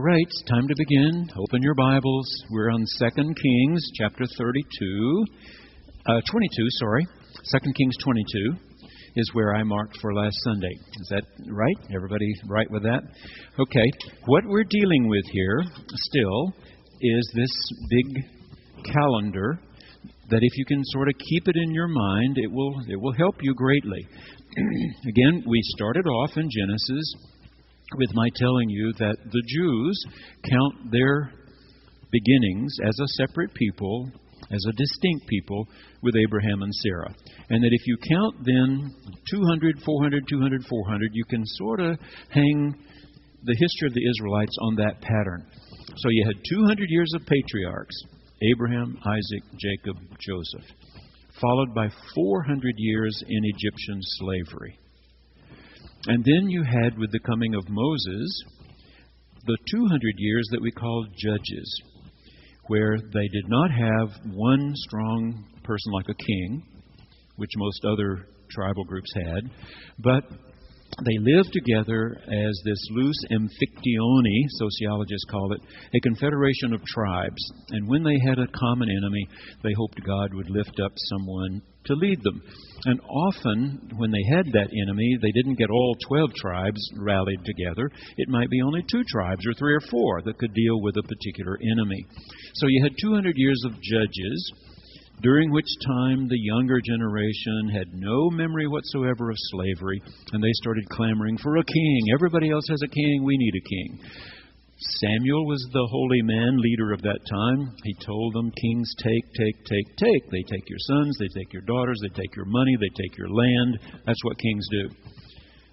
All right, it's time to begin. Open your Bibles. We're on 2 Kings chapter 22, 2 Kings 22 is where I marked for last Sunday. Is that right? Everybody right with that? Okay. What we're dealing with here still is this big calendar that if you can sort of keep it in your mind, it will help you greatly. Again, we started off in Genesis with my telling you that the Jews count their beginnings as a separate people, as a distinct people with Abraham and Sarah. And that if you count then 200, 400, 200, 400, you can sort of hang the history of the Israelites on that pattern. So you had 200 years of patriarchs, Abraham, Isaac, Jacob, Joseph, followed by 400 years in Egyptian slavery. And then you had, with the coming of Moses, the 200 years that we call judges, where they did not have one strong person like a king, which most other tribal groups had, but they lived together as this loose amphictyony, sociologists call it, a confederation of tribes. And when they had a common enemy, they hoped God would lift up someone to lead them. And often, when they had that enemy, they didn't get all 12 tribes rallied together. It might be only 2 tribes or 3 or 4 that could deal with a particular enemy. So you had 200 years of judges, during which time the younger generation had no memory whatsoever of slavery, and they started clamoring for a king. Everybody else has a king. We need a king. Samuel was the holy man, leader of that time. He told them, kings take. They take your sons, they take your daughters, they take your money, they take your land. That's what kings do.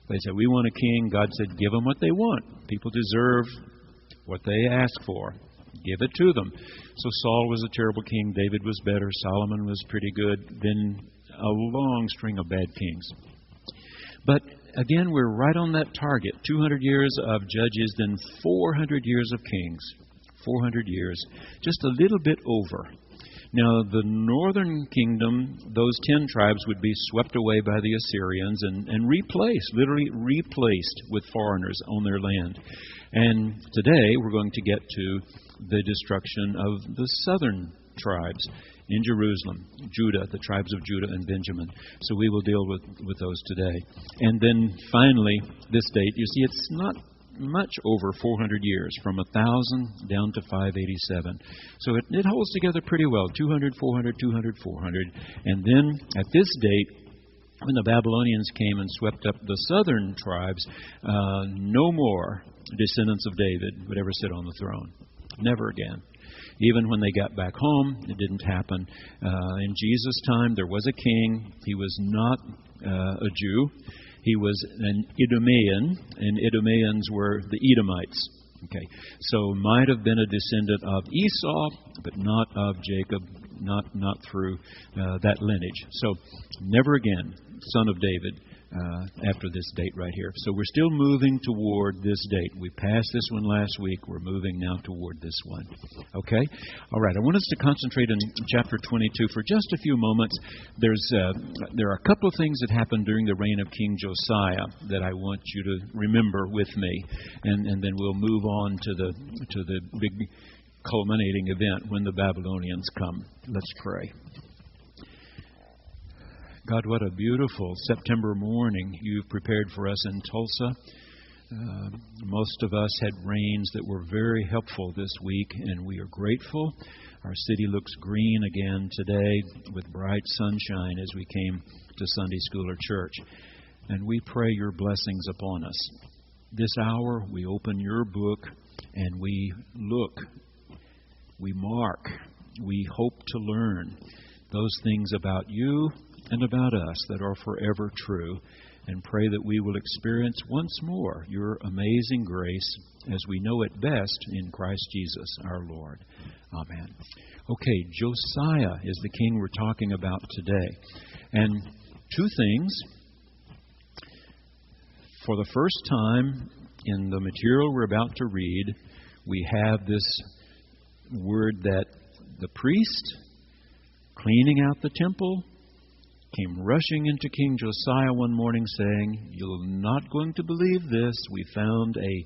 They said, we want a king. God said, give them what they want. People deserve what they ask for. Give it to them. So Saul was a terrible king. David was better. Solomon was pretty good. Then a long string of bad kings. But again, we're right on that target. 200 years of judges, then 400 years of kings. 400 years. Just a little bit over. Now, the northern kingdom, those 10 tribes would be swept away by the Assyrians and replaced, literally replaced with foreigners on their land. And today we're going to get to the destruction of the southern tribes in Jerusalem, Judah, the tribes of Judah and Benjamin. So we will deal with those today. And then finally, this date, you see, it's not much over 400 years, from 1,000 down to 587. So it holds together pretty well, 200, 400, 200, 400. And then at this date, when the Babylonians came and swept up the southern tribes, no more descendants of David would ever sit on the throne. Never again. Even when they got back home, it didn't happen. In Jesus' time, there was a king. He was not a Jew. He was an Idumean, and Idumeans were the Edomites. Okay, so might have been a descendant of Esau, but not of Jacob, not through that lineage. So never again, son of David, after this date right here. So we're still moving toward this date. We passed this one last week. We're moving now toward this one. Okay? All right. I want us to concentrate on chapter 22 for just a few moments. There are a couple of things that happened during the reign of King Josiah that I want you to remember with me, and then we'll move on to the big culminating event when the Babylonians come. Let's pray. God, what a beautiful September morning you've prepared for us in Tulsa. Most of us had rains that were very helpful this week, and we are grateful. Our city looks green again today with bright sunshine as we came to Sunday school or church. And we pray your blessings upon us. This hour we open your book and we look, we mark, we hope to learn those things about you and about us that are forever true, and pray that we will experience once more your amazing grace as we know it best in Christ Jesus our Lord. Amen. Okay, Josiah is the king we're talking about today. And 2 things. For the first time in the material we're about to read, we have this word that the priest cleaning out the temple came rushing into King Josiah one morning saying, "You're not going to believe this. We found a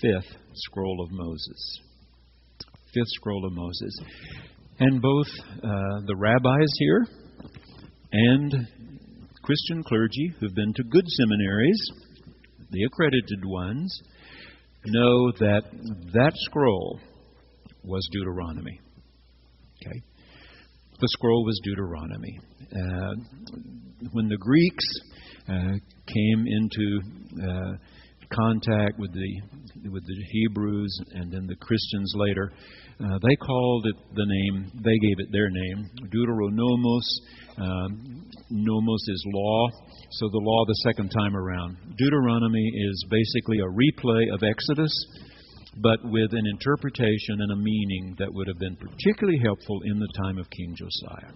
fifth scroll of Moses. Fifth scroll of Moses. And both the rabbis here and Christian clergy who've been to good seminaries, the accredited ones, know that that scroll was Deuteronomy. Okay? The scroll was Deuteronomy. When the Greeks came into contact with the Hebrews and then the Christians later, they called it they gave it their name, Deuteronomos. Nomos is law, so the law the second time around. Deuteronomy is basically a replay of Exodus, but with an interpretation and a meaning that would have been particularly helpful in the time of King Josiah.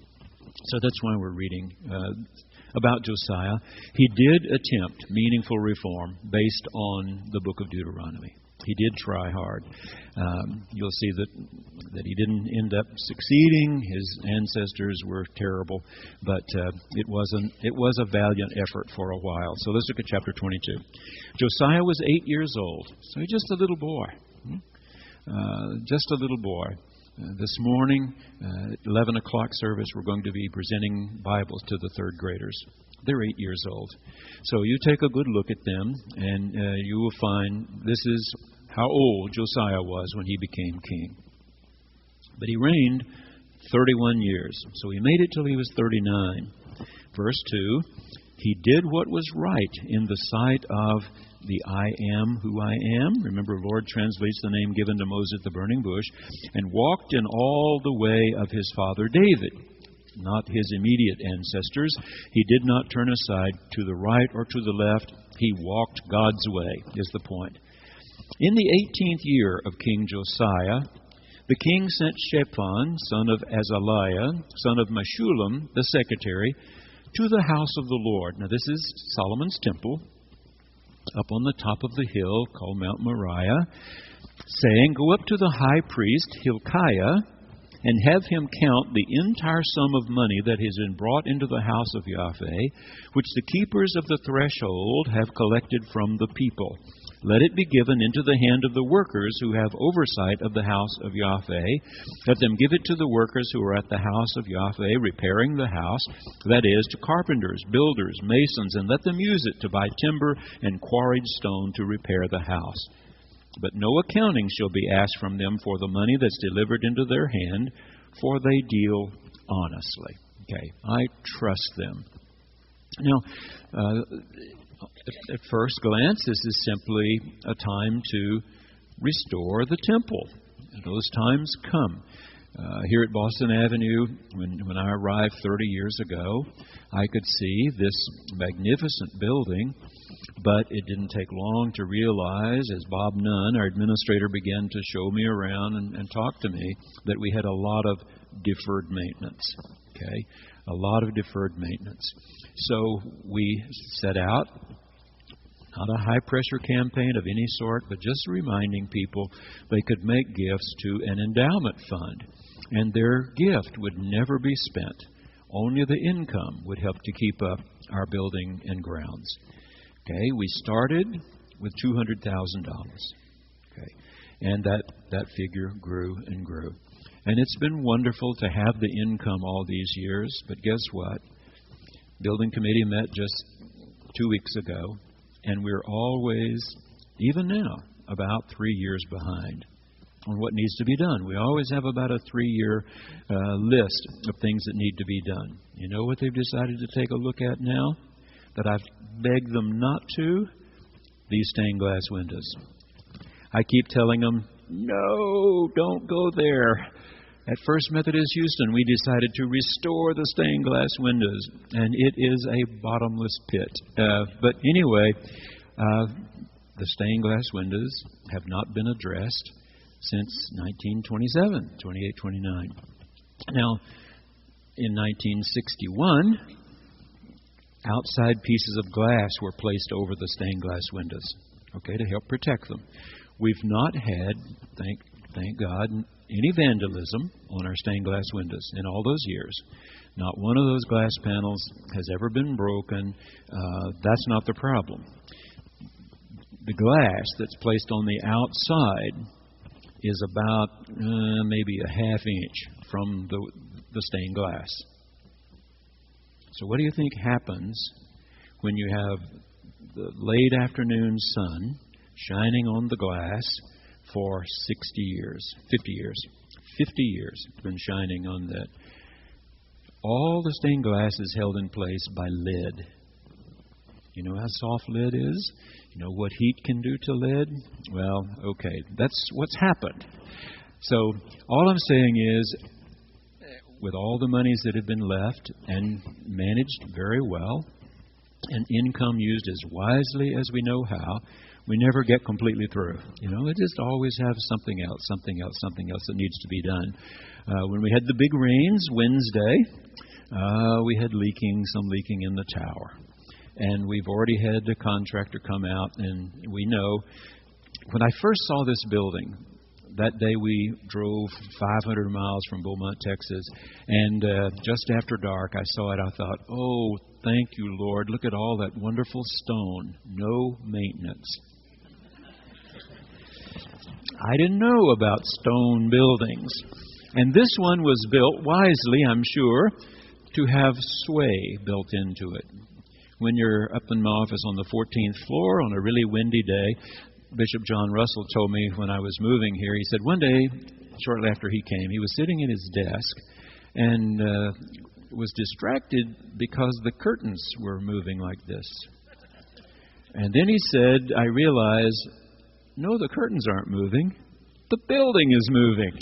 So that's why we're reading about Josiah. He did attempt meaningful reform based on the book of Deuteronomy. He did try hard. You'll see that he didn't end up succeeding. His ancestors were terrible, but it was a valiant effort for a while. So let's look at chapter 22. Josiah was 8 years old, so he's just a little boy. Just a little boy. This morning, at 11 o'clock service, we're going to be presenting Bibles to the third graders. They're 8 years old. So you take a good look at them, and you will find this is how old Josiah was when he became king. But he reigned 31 years. So he made it till he was 39. Verse 2, he did what was right in the sight of the I am who I am. Remember, Lord translates the name given to Moses at the burning bush. And walked in all the way of his father David. Not his immediate ancestors. He did not turn aside to the right or to the left. He walked God's way, is the point. In the 18th year of King Josiah, the king sent Shaphan, son of Azaliah, son of Meshullam, the secretary, to the house of the Lord. Now this is Solomon's temple, up on the top of the hill called Mount Moriah, saying, go up to the high priest Hilkiah, and have him count the entire sum of money that has been brought into the house of Yahweh, which the keepers of the threshold have collected from the people. Let it be given into the hand of the workers who have oversight of the house of Yahweh. Let them give it to the workers who are at the house of Yahweh, repairing the house, that is, to carpenters, builders, masons, and let them use it to buy timber and quarried stone to repair the house. But no accounting shall be asked from them for the money that's delivered into their hand, for they deal honestly. Okay, I trust them. Now, at first glance, this is simply a time to restore the temple. Those times come. Here at Boston Avenue, when I arrived 30 years ago, I could see this magnificent building, but it didn't take long to realize, as Bob Nunn, our administrator, began to show me around and talk to me, that we had a lot of deferred maintenance. Okay, a lot of deferred maintenance. So we set out, not a high-pressure campaign of any sort, but just reminding people they could make gifts to an endowment fund. And their gift would never be spent. Only the income would help to keep up our building and grounds. Okay, we started with $200,000. Okay, and that figure grew and grew. And it's been wonderful to have the income all these years, but guess what? Building committee met just 2 weeks ago, and we're always, even now, about 3 years behind on what needs to be done. We always have about a 3-year list of things that need to be done. You know what they've decided to take a look at now? That I've begged them not to? These stained glass windows. I keep telling them, no, don't go there. At First Methodist Houston, we decided to restore the stained glass windows, and it is a bottomless pit. But anyway, the stained glass windows have not been addressed since 1927, 28, 29. Now, in 1961, outside pieces of glass were placed over the stained glass windows, okay, to help protect them. We've not had, thank God, any vandalism on our stained glass windows in all those years. Not one of those glass panels has ever been broken. That's not the problem. The glass that's placed on the outside is about maybe a half inch from the stained glass. So what do you think happens when you have the late afternoon sun shining on the glass for 60 years, 50 years? 50 years it's been shining on that. All the stained glass is held in place by lead. You know how soft lead is? You know what heat can do to lead? Well, okay, that's what's happened. So all I'm saying is, with all the monies that have been left and managed very well, and income used as wisely as we know how, we never get completely through. You know, we just always have something else that needs to be done. When we had the big rains Wednesday, we had some leaking in the tower. And we've already had the contractor come out, and we know. When I first saw this building, that day we drove 500 miles from Beaumont, Texas, and just after dark I saw it. I thought, oh, thank you, Lord. Look at all that wonderful stone. No maintenance. I didn't know about stone buildings. And this one was built wisely, I'm sure, to have sway built into it. When you're up in my office on the 14th floor on a really windy day, Bishop John Russell told me when I was moving here, he said one day, shortly after he came, he was sitting at his desk and was distracted because the curtains were moving like this. And then he said, I realize, no, the curtains aren't moving. The building is moving.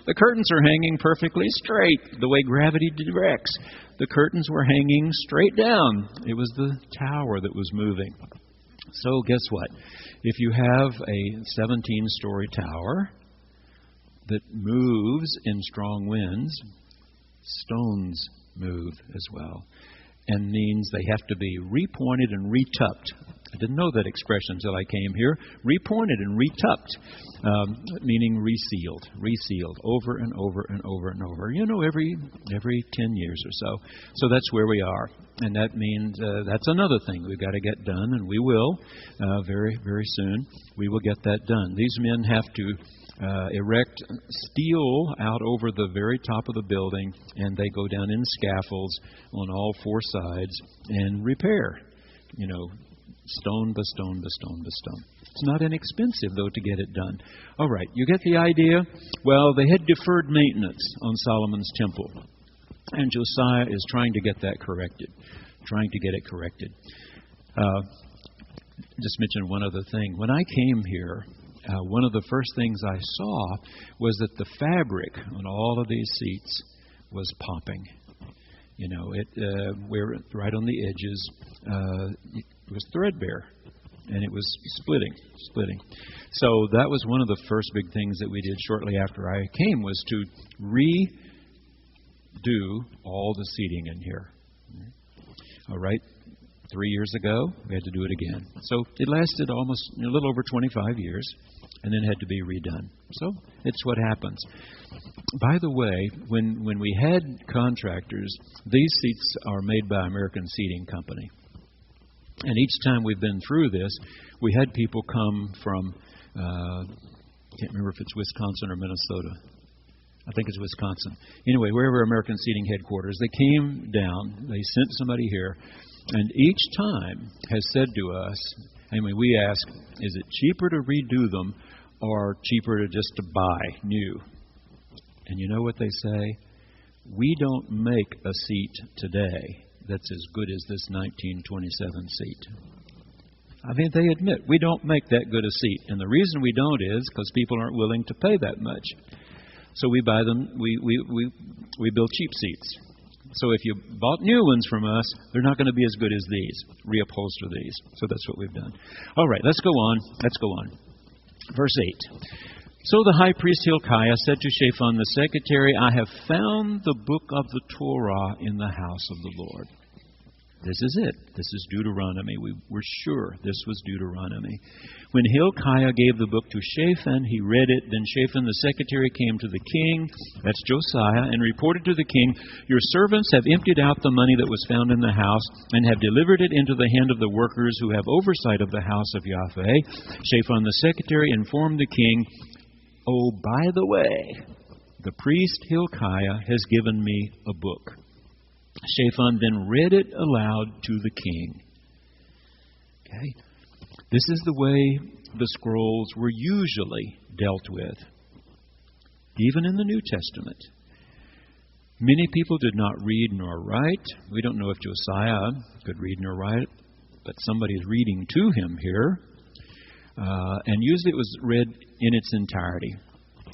The curtains are hanging perfectly straight, the way gravity directs. The curtains were hanging straight down. It was the tower that was moving. So guess what? If you have a 17-story tower that moves in strong winds, stones move as well. And means they have to be repointed and retupped. I didn't know that expression until I came here. Repointed and retupped, meaning resealed over and over and over and over. You know, every 10 years or so. So that's where we are. And that means that's another thing we've got to get done, and we will very, very soon. We will get that done. These men have to erect steel out over the very top of the building, and they go down in scaffolds on all four sides and repair, you know, stone by stone by stone by stone. It's not inexpensive, though, to get it done. All right, you get the idea? Well, they had deferred maintenance on Solomon's temple, and Josiah is trying to get that corrected, Just mention one other thing. When I came here, one of the first things I saw was that the fabric on all of these seats was popping. You know, we're right on the edges. It was threadbare, and it was splitting. So that was one of the first big things that we did shortly after I came, was to redo all the seating in here. All right. 3 years ago, we had to do it again. So it lasted almost a little over 25 years, and then had to be redone. So it's what happens. By the way, when we had contractors, these seats are made by American Seating Company. And each time we've been through this, we had people come from, I can't remember if it's Wisconsin or Minnesota. I think it's Wisconsin. Anyway, wherever American Seating headquarters, they came down, they sent somebody here, and each time has said to us, we ask, is it cheaper to redo them or cheaper just to buy new? And you know what they say? We don't make a seat today that's as good as this 1927 seat. They admit we don't make that good a seat. And the reason we don't is because people aren't willing to pay that much. So we buy them, we build cheap seats. So if you bought new ones from us, they're not going to be as good as these. Reupholster these. So that's what we've done. All right, let's go on. Verse 8. So the high priest Hilkiah said to Shaphan the secretary, I have found the book of the Torah in the house of the Lord. This is it. This is Deuteronomy. We were sure this was Deuteronomy. When Hilkiah gave the book to Shaphan, he read it. Then Shaphan the secretary came to the king, that's Josiah, and reported to the king, "Your servants have emptied out the money that was found in the house and have delivered it into the hand of the workers who have oversight of the house of Yahweh." Shaphan the secretary informed the king, "Oh, by the way, the priest Hilkiah has given me a book." Shaphan then read it aloud to the king. Okay? This is the way the scrolls were usually dealt with, even in the New Testament. Many people did not read nor write. We don't know if Josiah could read nor write, but somebody's reading to him here. And usually it was read in its entirety.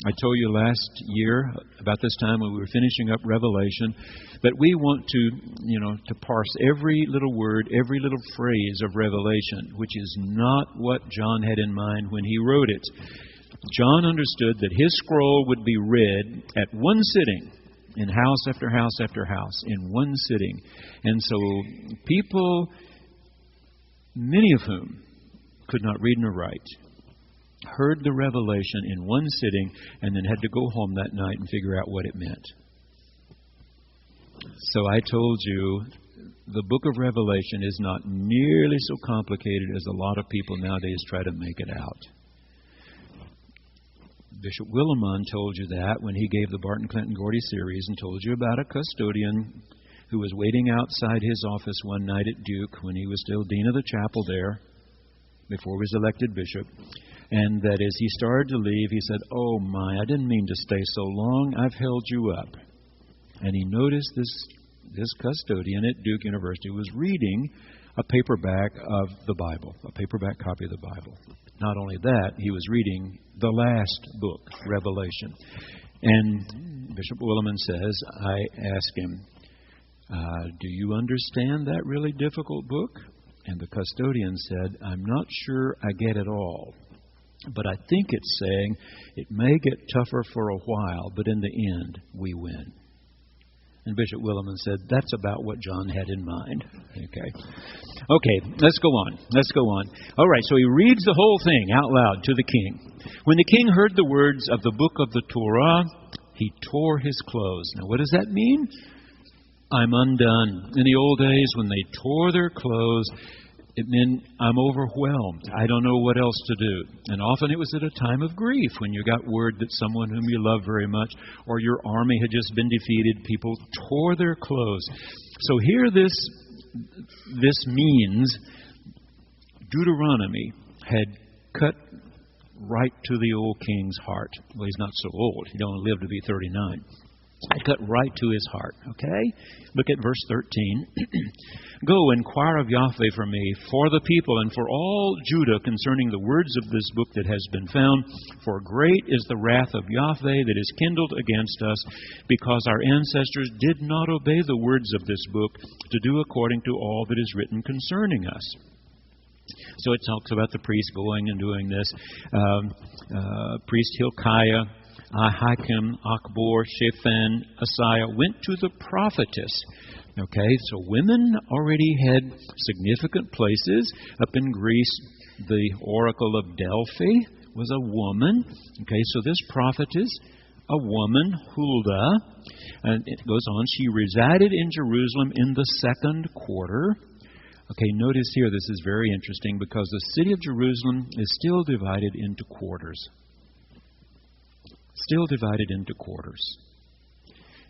I told you last year, about this time when we were finishing up Revelation, that we want to parse every little word, every little phrase of Revelation, which is not what John had in mind when he wrote it. John understood that his scroll would be read at one sitting, in house after house after house, in one sitting. And so people, many of whom could not read nor write, heard the revelation in one sitting and then had to go home that night and figure out what it meant. So I told you, the book of Revelation is not nearly so complicated as a lot of people nowadays try to make it out. Bishop Willimon told you that when he gave the Barton Clinton Gordy series and told you about a custodian who was waiting outside his office one night at Duke when he was still dean of the chapel there before he was elected bishop. And that as he started to leave, he said, "Oh my, I didn't mean to stay so long. I've held you up." And he noticed this custodian at Duke University was reading a paperback of the Bible, a paperback copy of the Bible. Not only that, he was reading the last book, Revelation. And Bishop Willimon says, I asked him, "Do you understand that really difficult book?" And the custodian said, "I'm not sure I get it all. But I think it's saying it may get tougher for a while, but in the end, we win." And Bishop Willimon said, that's about what John had in mind. Okay, let's go on. All right, so he reads the whole thing out loud to the king. When the king heard the words of the book of the Torah, he tore his clothes. Now, what does that mean? I'm undone. In the old days, when they tore their clothes, it meant I'm overwhelmed. I don't know what else to do. And often it was at a time of grief when you got word that someone whom you love very much or your army had just been defeated. People tore their clothes. So here this means Deuteronomy had cut right to the old king's heart. Well, he's not so old. He'd only lived to be 39. It cut right to his heart, okay? Look at verse 13. "Go, inquire of Yahweh for me, for the people, and for all Judah concerning the words of this book that has been found. For great is the wrath of Yahweh that is kindled against us, because our ancestors did not obey the words of this book to do according to all that is written concerning us." So it talks about the priest going and doing this. Priest Hilkiah, Ahikam, Achbor, Shaphan, Asaiah went to the prophetess. Okay, so women already had significant places. Up in Greece, the oracle of Delphi was a woman. Okay, so this prophetess, a woman, Huldah, and it goes on, she resided in Jerusalem in the second quarter. Okay, notice here, this is very interesting because the city of Jerusalem is still divided into quarters. Still divided into quarters.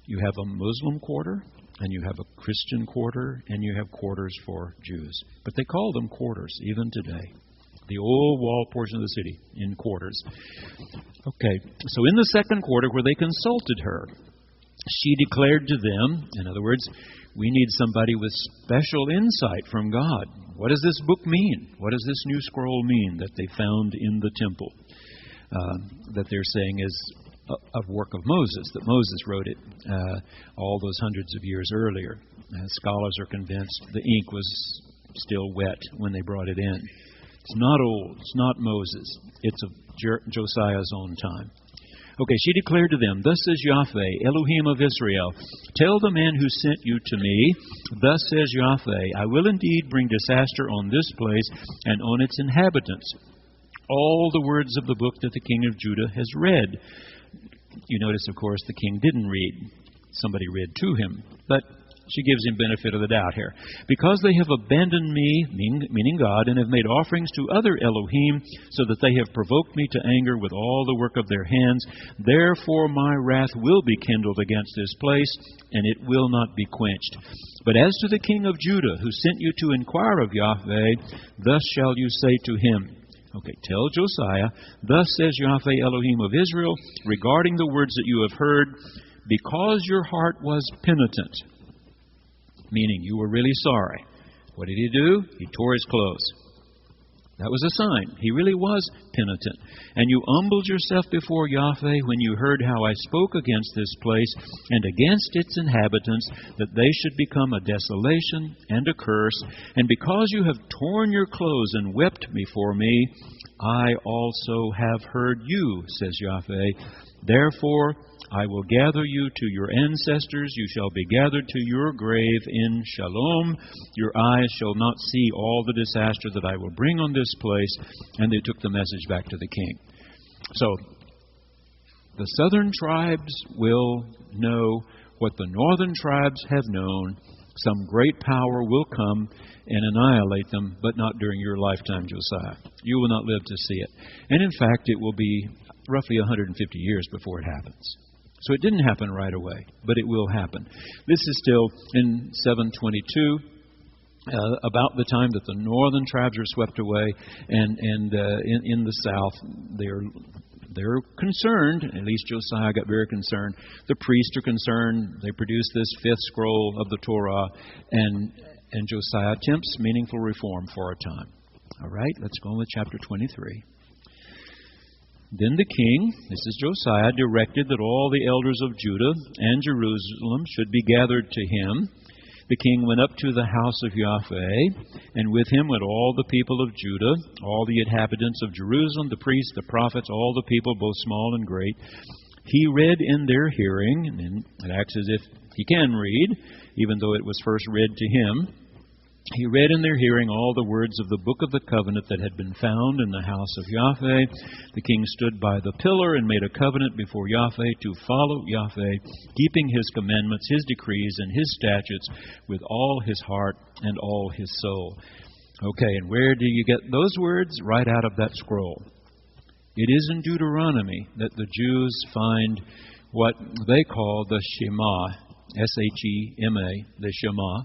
You have a Muslim quarter, and you have a Christian quarter, and you have quarters for Jews. But they call them quarters, even today. The old wall portion of the city, in quarters. Okay, so in the second quarter, where they consulted her, she declared to them, in other words, we need somebody with special insight from God. What does this book mean? What does this new scroll mean that they found in the temple? That they're saying is a work of Moses, that Moses wrote it all those hundreds of years earlier. Scholars are convinced the ink was still wet when they brought it in. It's not old. It's not Moses. It's of Josiah's own time. Okay, she declared to them, "Thus says Yahweh, Elohim of Israel, tell the man who sent you to me, thus says Yahweh, I will indeed bring disaster on this place and on its inhabitants." All the words of the book that the king of Judah has read. You notice, of course, the king didn't read. Somebody read to him. But she gives him benefit of the doubt here. "Because they have abandoned me," meaning God, "and have made offerings to other Elohim, so that they have provoked me to anger with all the work of their hands, therefore my wrath will be kindled against this place, and it will not be quenched. But as to the king of Judah, who sent you to inquire of Yahweh, thus shall you say to him," okay, "tell Josiah, thus says Yahweh Elohim of Israel, regarding the words that you have heard, because your heart was penitent," meaning you were really sorry. What did he do? He tore his clothes. That was a sign. He really was penitent. "And you humbled yourself before Yahweh when you heard how I spoke against this place and against its inhabitants, that they should become a desolation and a curse. And because you have torn your clothes and wept before me, I also have heard you, says Yahweh. Therefore I will gather you to your ancestors. You shall be gathered to your grave in shalom. Your eyes shall not see all the disaster that I will bring on this place." And they took the message back to the king. So, the southern tribes will know what the northern tribes have known. Some great power will come and annihilate them, but not during your lifetime, Josiah. You will not live to see it. And in fact, it will be roughly 150 years before it happens. So it didn't happen right away, but it will happen. This is still in 722, about the time that the northern tribes are swept away, and in the south they're concerned. At least Josiah got very concerned. The priests are concerned. They produce this fifth scroll of the Torah, and Josiah attempts meaningful reform for a time. All right, let's go on with chapter 23. "Then the king," this is Josiah, "directed that all the elders of Judah and Jerusalem should be gathered to him. The king went up to the house of Yahweh, and with him went all the people of Judah, all the inhabitants of Jerusalem, the priests, the prophets, all the people, both small and great. He read in their hearing," and it acts as if he can read, even though it was first read to him. "He read in their hearing all the words of the book of the covenant that had been found in the house of Yahweh. The king stood by the pillar and made a covenant before Yahweh to follow Yahweh, keeping his commandments, his decrees, and his statutes with all his heart and all his soul." Okay, and where do you get those words? Right out of that scroll. It is in Deuteronomy that the Jews find what they call the Shema, S-H-E-M-A, the Shema.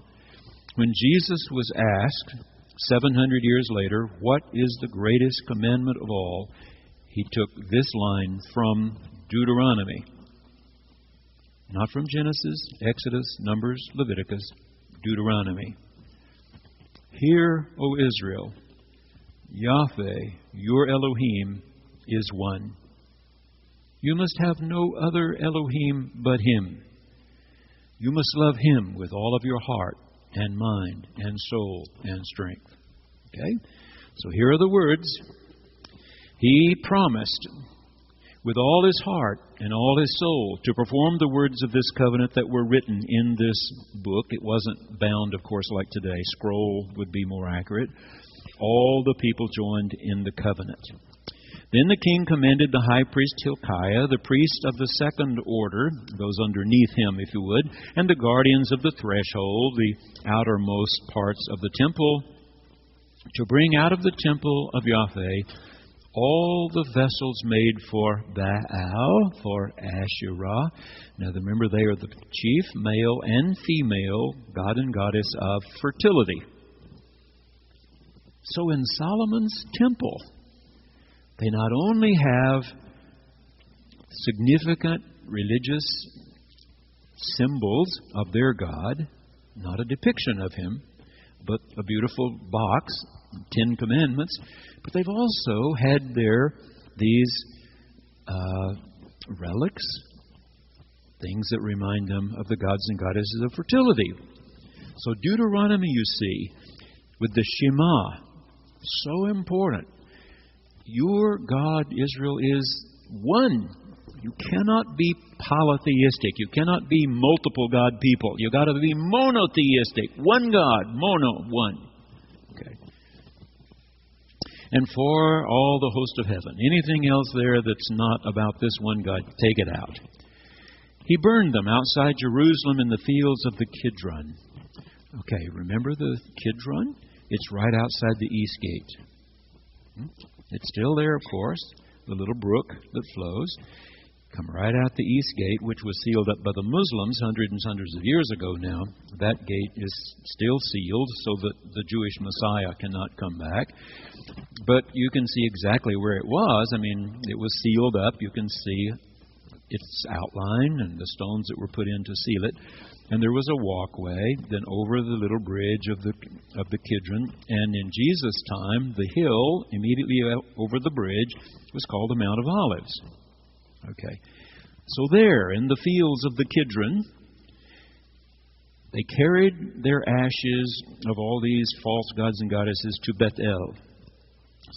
When Jesus was asked 700 years later, what is the greatest commandment of all, he took this line from Deuteronomy. Not from Genesis, Exodus, Numbers, Leviticus, Deuteronomy. "Hear, O Israel, Yahweh, your Elohim, is one. You must have no other Elohim but him. You must love him with all of your heart and mind and soul and strength." Okay? So here are the words. He promised with all his heart and all his soul to perform the words of this covenant that were written in this book. It wasn't bound, of course, like today. Scroll would be more accurate. All the people joined in the covenant. Then the king commanded the high priest Hilkiah, the priest of the second order, those underneath him, if you would, and the guardians of the threshold, the outermost parts of the temple, to bring out of the temple of Yahweh all the vessels made for Baal, for Asherah. Now remember, they are the chief male and female god and goddess of fertility. So in Solomon's temple, they not only have significant religious symbols of their God, not a depiction of him, but a beautiful box, 10 Commandments, but they've also had there these relics, things that remind them of the gods and goddesses of fertility. So Deuteronomy, you see, with the Shema, so important. Your God, Israel, is one. You cannot be polytheistic. You cannot be multiple God people. You've got to be monotheistic. One God, mono, one. Okay. And for all the host of heaven, anything else there that's not about this one God, take it out. He burned them outside Jerusalem in the fields of the Kidron. Okay, remember the Kidron? It's right outside the east gate. It's still there, of course, the little brook that flows. Come right out the east gate, which was sealed up by the Muslims hundreds and hundreds of years ago now. That gate is still sealed so that the Jewish Messiah cannot come back. But you can see exactly where it was. I mean, it was sealed up. You can see its outline and the stones that were put in to seal it. And there was a walkway, then over the little bridge of the Kidron. And in Jesus' time, the hill immediately over the bridge was called the Mount of Olives. Okay. So there, in the fields of the Kidron, they carried their ashes of all these false gods and goddesses to Bethel.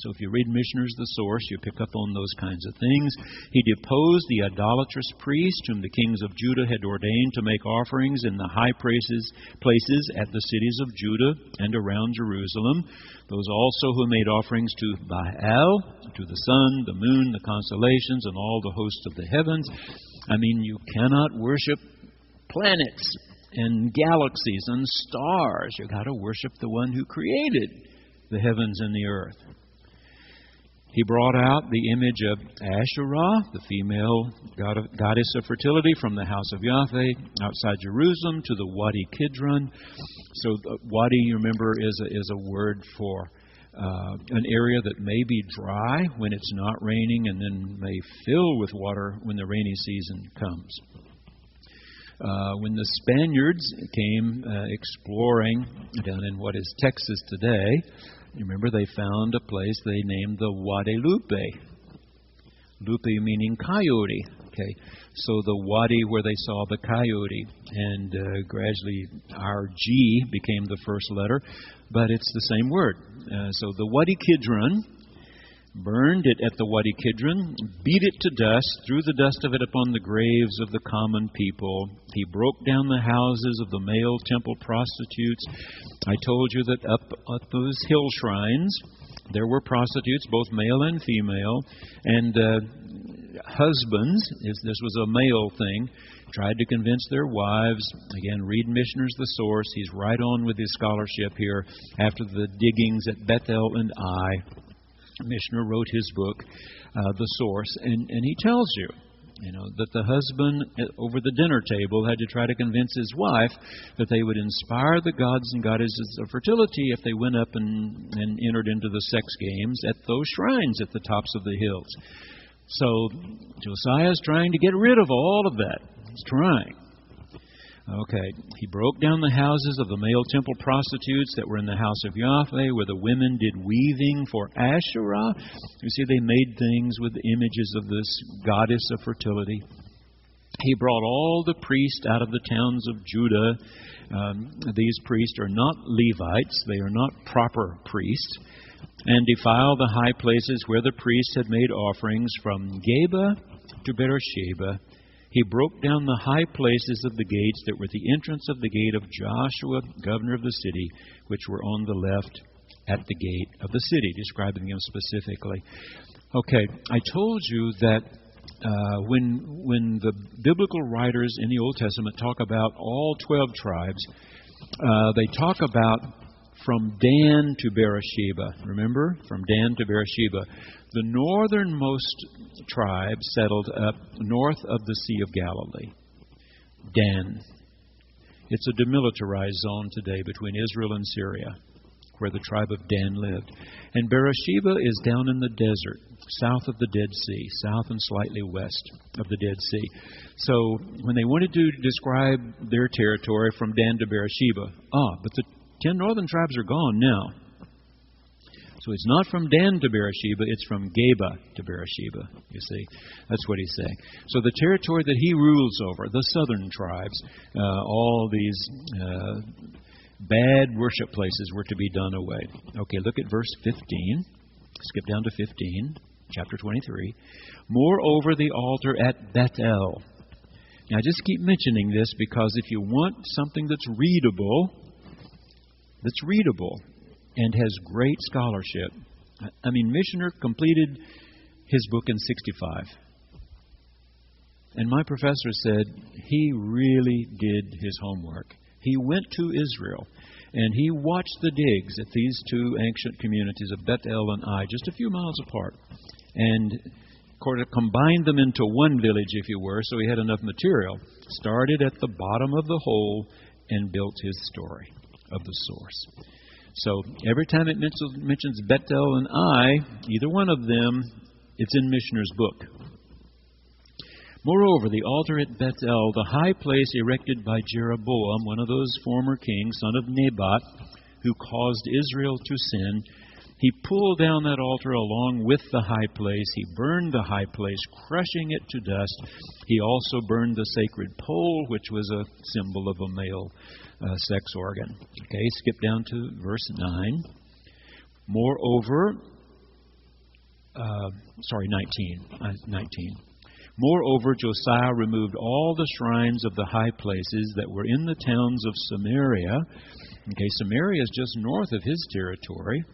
So if you read Missioners, the Source, you pick up on those kinds of things. He deposed the idolatrous priest whom the kings of Judah had ordained to make offerings in the high places at the cities of Judah and around Jerusalem. Those also who made offerings to Baal, to the sun, the moon, the constellations, and all the hosts of the heavens. I mean, you cannot worship planets and galaxies and stars. You've got to worship the one who created the heavens and the earth. He brought out the image of Asherah, the female goddess of fertility, from the house of Yahweh outside Jerusalem to the Wadi Kidron. So Wadi, you remember, is a word for an area that may be dry when it's not raining and then may fill with water when the rainy season comes. When the Spaniards came exploring down in what is Texas today, you remember they found a place they named the Guadalupe. Lupe meaning coyote. Okay, so the Wadi where they saw the coyote, and gradually our G became the first letter, but it's the same word. So the Wadi Kidron, burned it at the Wadi Kidron, beat it to dust, threw the dust of it upon the graves of the common people. He broke down the houses of the male temple prostitutes. I told you that up at those hill shrines, there were prostitutes, both male and female, and husbands, this was a male thing, tried to convince their wives. Again, read Missioners, the Source. He's right on with his scholarship here after the diggings at Bethel and Ai. Missioner wrote his book, The Source, and he tells you, that the husband over the dinner table had to try to convince his wife that they would inspire the gods and goddesses of fertility if they went up and entered into the sex games at those shrines at the tops of the hills. So Josiah's trying to get rid of all of that. He's trying. Okay, he broke down the houses of the male temple prostitutes that were in the house of Yahweh, where the women did weaving for Asherah. You see, they made things with images of this goddess of fertility. He brought all the priests out of the towns of Judah. These priests are not Levites. They are not proper priests. And defiled the high places where the priests had made offerings from Geba to Beersheba. He broke down the high places of the gates that were at the entrance of the gate of Joshua, governor of the city, which were on the left at the gate of the city, describing them specifically. Okay, I told you that when the biblical writers in the Old Testament talk about all 12 tribes, they talk about from Dan to Beersheba. Remember? From Dan to Beersheba. The northernmost tribe settled up north of the Sea of Galilee. Dan. It's a demilitarized zone today between Israel and Syria, where the tribe of Dan lived. And Beersheba is down in the desert, south of the Dead Sea, south and slightly west of the Dead Sea. So when they wanted to describe their territory from Dan to Beersheba, but the 10 northern tribes are gone now. So it's not from Dan to Beersheba, it's from Geba to Beersheba, you see. That's what he's saying. So the territory that he rules over, the southern tribes, all these bad worship places were to be done away. Okay, look at verse 15. Skip down to 15. chapter 23. Moreover, the altar at Bethel. Now, I just keep mentioning this because if you want something that's readable and has great scholarship. I mean, Missioner completed his book in 65. And my professor said he really did his homework. He went to Israel and he watched the digs at these two ancient communities of Bethel and Ai, just a few miles apart. And combined them into one village, if you were, so he had enough material. Started at the bottom of the hole and built his story of the source. So every time it mentions Bethel and Ai, either one of them, it's in Missioner's book. Moreover, the altar at Bethel, the high place erected by Jeroboam, one of those former kings, son of Nebat, who caused Israel to sin, he pulled down that altar along with the high place. He burned the high place, crushing it to dust. He also burned the sacred pole, which was a symbol of a male sex organ. Okay, skip down to verse 9. Moreover, 19. Moreover, Josiah removed all the shrines of the high places that were in the towns of Samaria. Okay, Samaria is just north of his territory.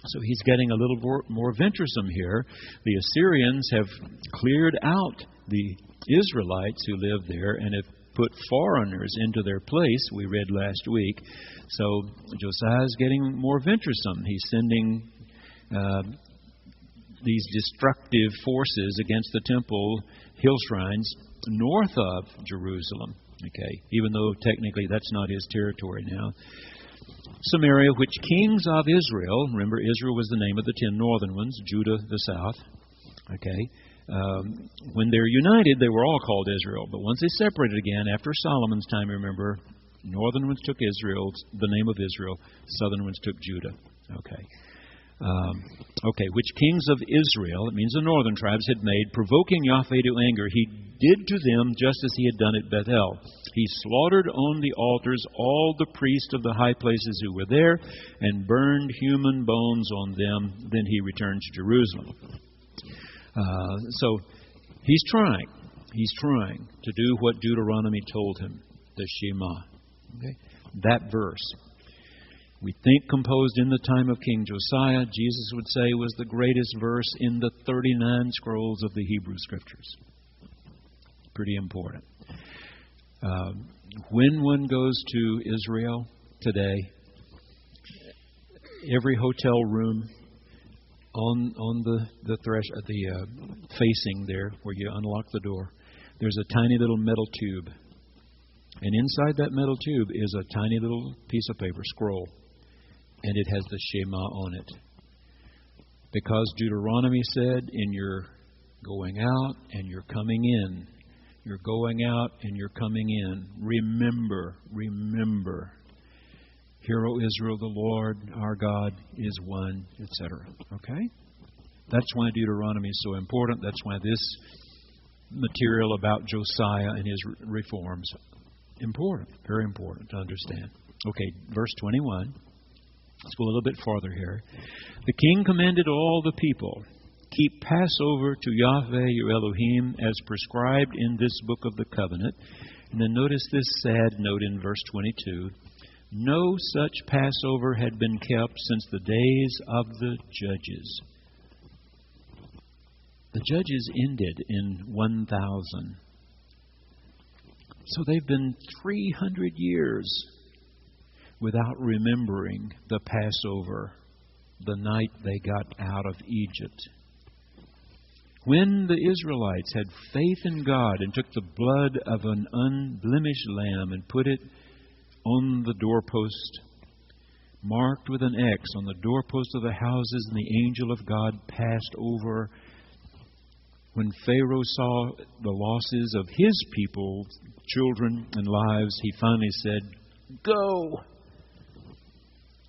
So he's getting a little more venturesome here. The Assyrians have cleared out the Israelites who live there and have put foreigners into their place, we read last week. So Josiah is getting more venturesome. He's sending these destructive forces against the temple hill shrines north of Jerusalem. Okay, even though technically that's not his territory now. Samaria, which kings of Israel, remember Israel was the name of the 10 northern ones, Judah the south. Okay, when they're united, they were all called Israel. But once they separated again, after Solomon's time, remember, northern ones took Israel, the name of Israel. Southern ones took Judah. Okay, which kings of Israel, it means the northern tribes, had made, provoking Yahweh to anger. He did to them just as he had done at Bethel. He slaughtered on the altars all the priests of the high places who were there, and burned human bones on them. Then he returned to Jerusalem. So he's trying to do what Deuteronomy told him, the Shema. Okay? That verse, we think composed in the time of King Josiah, Jesus would say was the greatest verse in the 39 scrolls of the Hebrew Scriptures. Pretty important. When one goes to Israel today, every hotel room on the facing there where you unlock the door, there's a tiny little metal tube. And inside that metal tube is a tiny little piece of paper, scroll. And it has the Shema on it. Because Deuteronomy said, in your going out and you're coming in, you're going out and you're coming in, remember. Hear, O Israel, the Lord our God is one, etc. Okay? That's why Deuteronomy is so important. That's why this material about Josiah and his reforms important, very important to understand. Okay, verse 21. Let's go a little bit farther here. The king commanded all the people, keep Passover to Yahweh your Elohim as prescribed in this book of the covenant. And then notice this sad note in verse 22. No such Passover had been kept since the days of the judges. The judges ended in 1000. So they've been 300 years without remembering the Passover, the night they got out of Egypt. When the Israelites had faith in God and took the blood of an unblemished lamb and put it on the doorpost, marked with an X on the doorpost of the houses, and the angel of God passed over. When Pharaoh saw the losses of his people, children and lives, he finally said, "Go."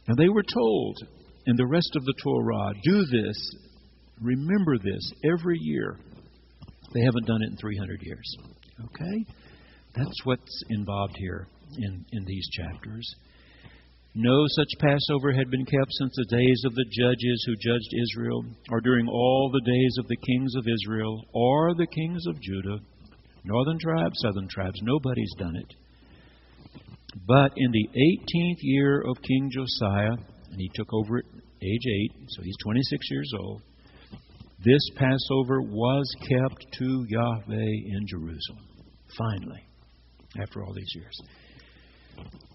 And they were told in the rest of the Torah, do this, remember this every year. They haven't done it in 300 years. Okay? That's what's involved here in these chapters. No such Passover had been kept since the days of the judges who judged Israel, or during all the days of the kings of Israel, or the kings of Judah. Northern tribes, southern tribes, nobody's done it. But in the 18th year of King Josiah, and he took over at age 8, so he's 26 years old, this Passover was kept to Yahweh in Jerusalem. Finally, after all these years.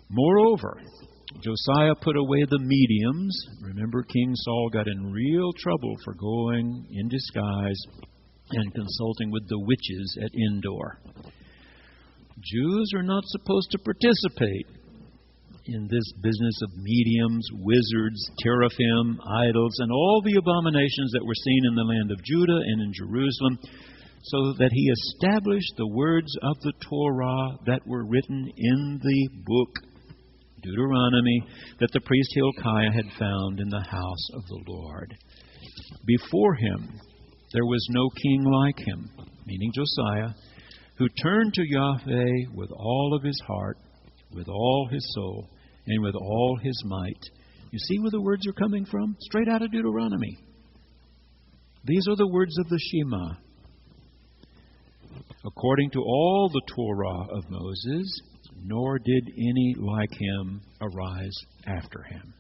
Moreover, Josiah put away the mediums. Remember, King Saul got in real trouble for going in disguise and consulting with the witches at Endor. Jews are not supposed to participate in this business of mediums, wizards, teraphim, idols, and all the abominations that were seen in the land of Judah and in Jerusalem, so that he established the words of the Torah that were written in the book, Deuteronomy, that the priest Hilkiah had found in the house of the Lord. Before him, there was no king like him, meaning Josiah, who turned to Yahweh with all of his heart, with all his soul, and with all his might. You see where the words are coming from? Straight out of Deuteronomy. These are the words of the Shema. According to all the Torah of Moses, nor did any like him arise after him.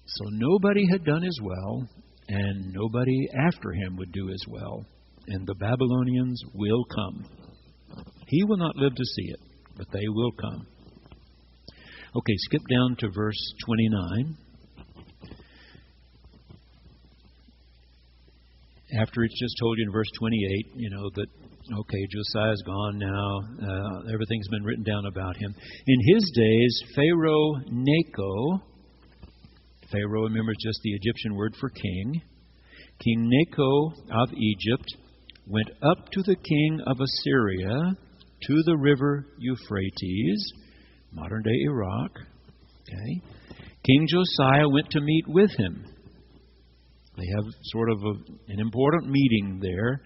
So nobody had done as well, and nobody after him would do as well. And the Babylonians will come. He will not live to see it, but they will come. Okay, skip down to verse 29. After it's just told you in verse 28, that, okay, Josiah's gone now. Everything's been written down about him. In his days, Pharaoh Necho, Pharaoh, remember, is just the Egyptian word for king. King Necho of Egypt went up to the king of Assyria to the river Euphrates, modern-day Iraq. Okay. King Josiah went to meet with him. They have sort of an important meeting there.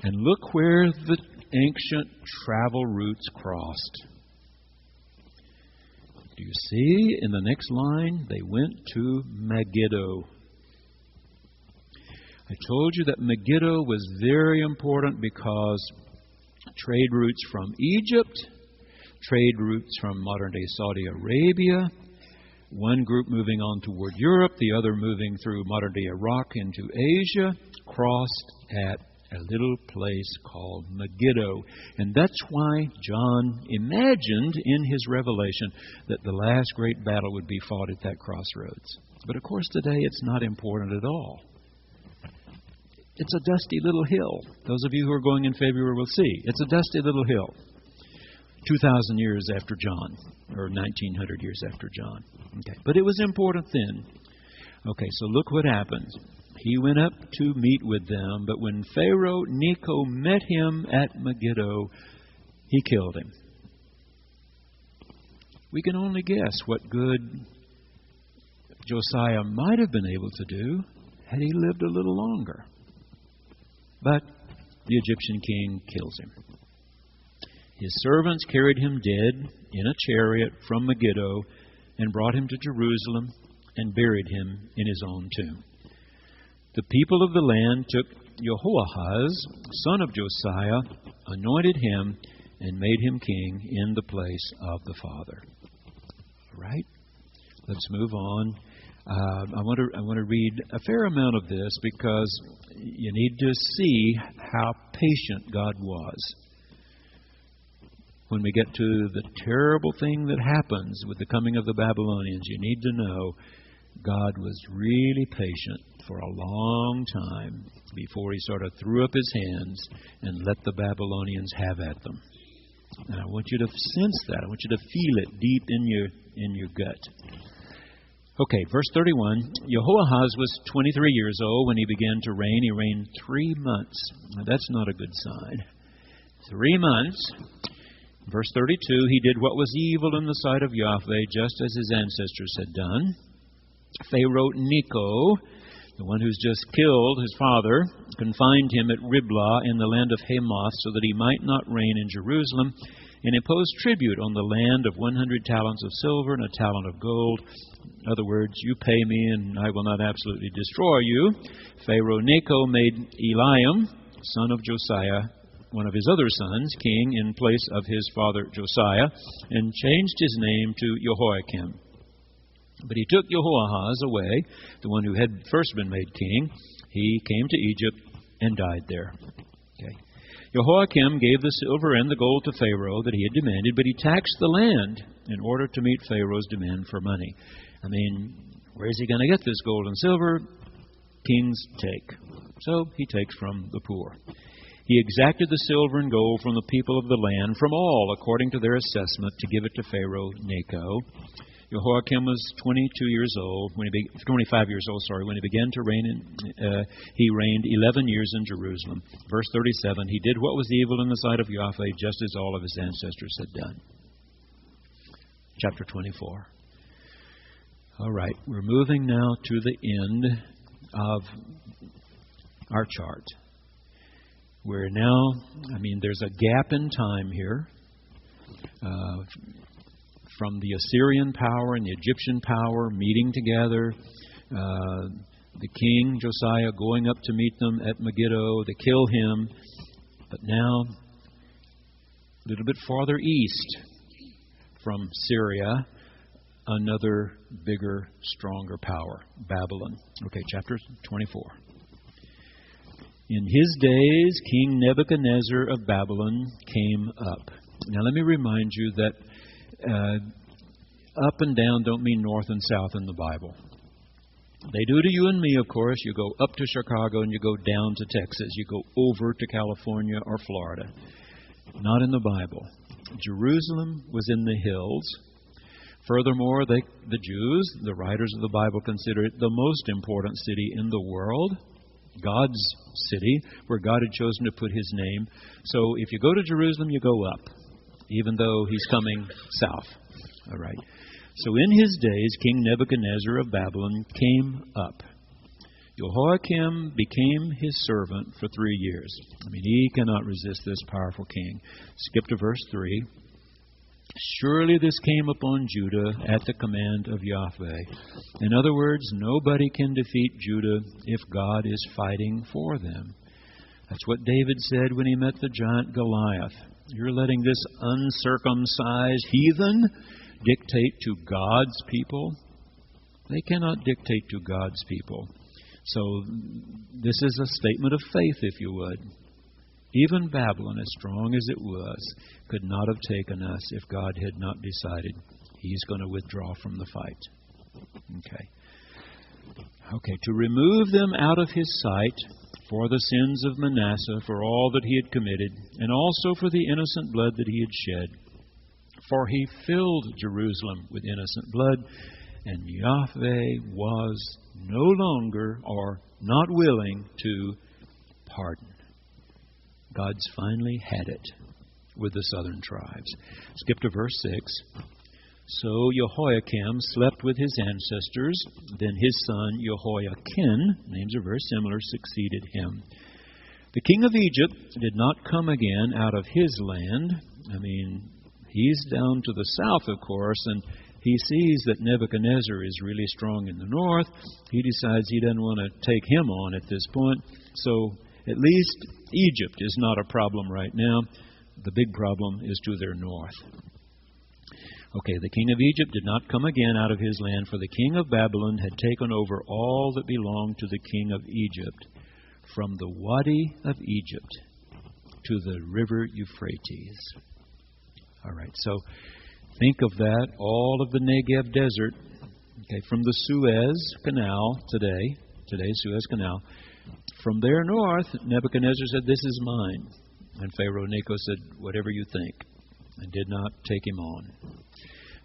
And look where the ancient travel routes crossed. Do you see in the next line? They went to Megiddo. I told you that Megiddo was very important because trade routes from Egypt, trade routes from modern-day Saudi Arabia, one group moving on toward Europe, the other moving through modern-day Iraq into Asia, crossed at a little place called Megiddo. And that's why John imagined in his revelation that the last great battle would be fought at that crossroads. But of course today it's not important at all. It's a dusty little hill. Those of you who are going in February will see. It's a dusty little hill. 2,000 years after John, or 1,900 years after John. Okay, but it was important then. Okay, so look what happens. He went up to meet with them, but when Pharaoh Necho met him at Megiddo, he killed him. We can only guess what good Josiah might have been able to do had he lived a little longer. But the Egyptian king kills him. His servants carried him dead in a chariot from Megiddo and brought him to Jerusalem and buried him in his own tomb. The people of the land took Jehoahaz, son of Josiah, anointed him, and made him king in the place of the father. All right? Let's move on. I want to read a fair amount of this because you need to see how patient God was. When we get to the terrible thing that happens with the coming of the Babylonians, you need to know God was really patient for a long time before he sort of threw up his hands and let the Babylonians have at them. And I want you to sense that. I want you to feel it deep in your gut. Okay, verse 31. Jehoahaz was 23 years old when he began to reign. He reigned 3 months. Now, that's not a good sign. 3 months. Verse 32, he did what was evil in the sight of Yahweh, just as his ancestors had done. Pharaoh Necho the one who's just killed his father, confined him at Riblah in the land of Hamath so that he might not reign in Jerusalem, and imposed tribute on the land of 100 talents of silver and a talent of gold. In other words, you pay me and I will not absolutely destroy you. Pharaoh Necho made Eliam, son of Josiah, one of his other sons, king in place of his father Josiah, and changed his name to Jehoiakim. But he took Jehoahaz away, the one who had first been made king. He came to Egypt and died there. Okay. Jehoiakim gave the silver and the gold to Pharaoh that he had demanded, but he taxed the land in order to meet Pharaoh's demand for money. I mean, where is he going to get this gold and silver? Kings take. So he takes from the poor. He exacted the silver and gold from the people of the land, from all according to their assessment, to give it to Pharaoh Necho. Jehoiakim was 25 years old when he began to reign. He reigned 11 years in Jerusalem. Verse 37, he did what was evil in the sight of Yahweh, just as all of his ancestors had done. Chapter 24. All right, we're moving now to the end of our chart. We're now, there's a gap in time here. From the Assyrian power and the Egyptian power meeting together, the king Josiah going up to meet them at Megiddo, they kill him. But now, a little bit farther east from Syria, another bigger, stronger power, Babylon. Okay, chapter 24. In his days, King Nebuchadnezzar of Babylon came up. Now let me remind you that up and down don't mean north and south in the Bible. They do to you and me, of course. You go up to Chicago and you go down to Texas. You go over to California or Florida. Not in the Bible. Jerusalem was in the hills. Furthermore, the Jews, the writers of the Bible, consider it the most important city in the world. God's city, where God had chosen to put His name. So if you go to Jerusalem, you go up, even though He's coming south. All right. So in his days, King Nebuchadnezzar of Babylon came up. Jehoiakim became his servant for 3 years. He cannot resist this powerful king. Skip to verse 3. Surely this came upon Judah at the command of Yahweh. In other words, nobody can defeat Judah if God is fighting for them. That's what David said when he met the giant Goliath. You're letting this uncircumcised heathen dictate to God's people? They cannot dictate to God's people. So this is a statement of faith, if you would. Even Babylon, as strong as it was, could not have taken us if God had not decided He's going to withdraw from the fight. Okay, to remove them out of His sight for the sins of Manasseh, for all that he had committed, and also for the innocent blood that he had shed. For he filled Jerusalem with innocent blood, and Yahweh was no longer or not willing to pardon. God's finally had it with the southern tribes. Skip to verse 6. So Jehoiakim slept with his ancestors. Then his son Jehoiakim, names are very similar, succeeded him. The king of Egypt did not come again out of his land. He's down to the south, of course, and he sees that Nebuchadnezzar is really strong in the north. He decides he doesn't want to take him on at this point. So at least Egypt is not a problem right now. The big problem is to their north. Okay, the king of Egypt did not come again out of his land, for the king of Babylon had taken over all that belonged to the king of Egypt, from the Wadi of Egypt to the river Euphrates. All right, so think of that, all of the Negev desert, from the Suez Canal today's Suez Canal. From there north, Nebuchadnezzar said, "This is mine." And Pharaoh Necho said, "Whatever you think," and did not take him on.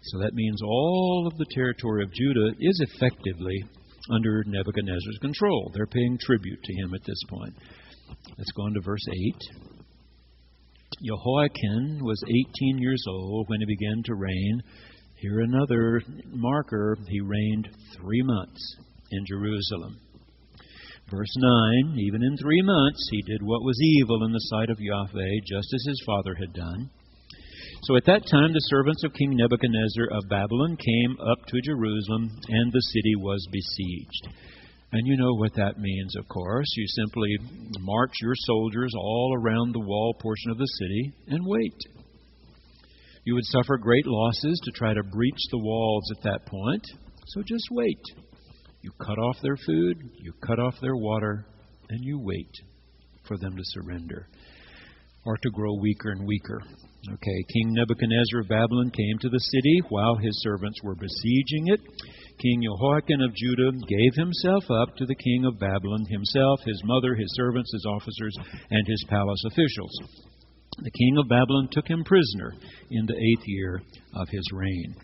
So that means all of the territory of Judah is effectively under Nebuchadnezzar's control. They're paying tribute to him at this point. Let's go on to verse 8. Jehoiakim was 18 years old when he began to reign. Here another marker. He reigned 3 months in Jerusalem. Verse 9, even in 3 months he did what was evil in the sight of Yahweh, just as his father had done. So at that time the servants of King Nebuchadnezzar of Babylon came up to Jerusalem, and the city was besieged. And you know what that means, of course. You simply march your soldiers all around the wall portion of the city and wait. You would suffer great losses to try to breach the walls at that point, so just wait. You cut off their food, you cut off their water, and you wait for them to surrender or to grow weaker and weaker. Okay, King Nebuchadnezzar of Babylon came to the city while his servants were besieging it. King Jehoiakim of Judah gave himself up to the king of Babylon, himself, his mother, his servants, his officers, and his palace officials. The king of Babylon took him prisoner in the 8th year of his reign.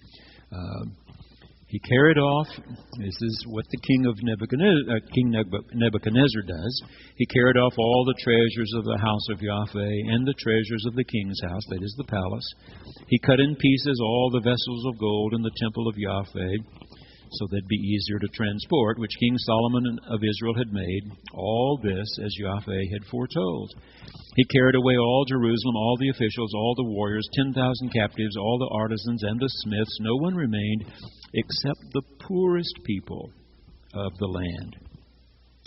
He carried off, this is what the King Nebuchadnezzar does, he carried off all the treasures of the house of Yahweh and the treasures of the king's house, that is the palace. He cut in pieces all the vessels of gold in the temple of Yahweh, so they'd be easier to transport, which King Solomon of Israel had made, all this as Yahweh had foretold. He carried away all Jerusalem, all the officials, all the warriors, 10,000 captives, all the artisans and the smiths. No one remained except the poorest people of the land.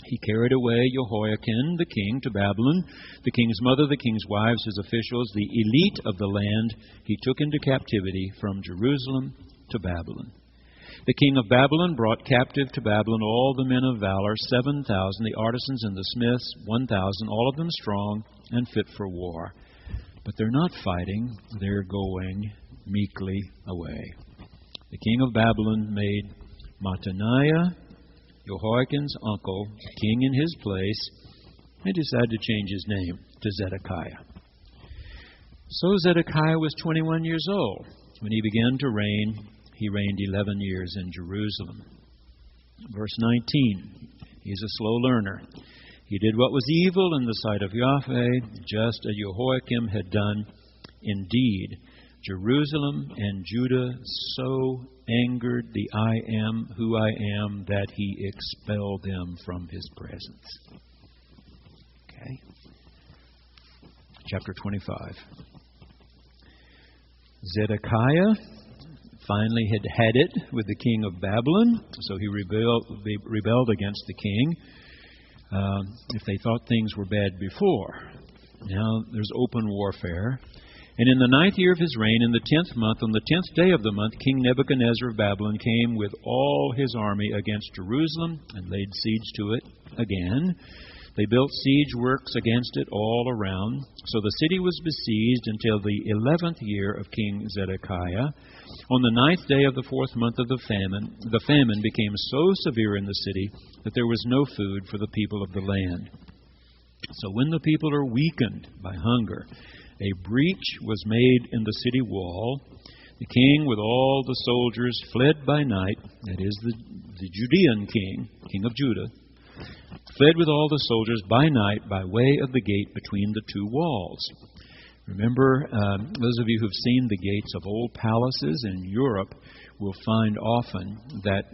He carried away Jehoiakim, the king, to Babylon, the king's mother, the king's wives, his officials, the elite of the land he took into captivity from Jerusalem to Babylon. The king of Babylon brought captive to Babylon all the men of valor, 7,000, the artisans and the smiths, 1,000, all of them strong and fit for war. But they're not fighting, they're going meekly away. The king of Babylon made Mattaniah, Jehoiakim's uncle, king in his place, and decided to change his name to Zedekiah. So Zedekiah was 21 years old when he began to reign. He reigned 11 years in Jerusalem. Verse 19, he's a slow learner. He did what was evil in the sight of Yahweh, just as Jehoiakim had done. Indeed, Jerusalem and Judah so angered the I Am who I Am that he expelled them from his presence. Okay. Chapter 25. Zedekiah finally had it with the king of Babylon, so he rebelled against the king. If they thought things were bad before, now there's open warfare. And in the 9th year of his reign, in the 10th month, on the 10th day of the month, King Nebuchadnezzar of Babylon came with all his army against Jerusalem and laid siege to it again. They built siege works against it all around. So the city was besieged until the 11th year of King Zedekiah. On the 9th day of the 4th month of the famine became so severe in the city that there was no food for the people of the land. So when the people are weakened by hunger, a breach was made in the city wall. The king with all the soldiers fled by night, that is the Judean king, king of Judah, fled with all the soldiers by night by way of the gate between the two walls. Remember, those of you who've seen the gates of old palaces in Europe will find often that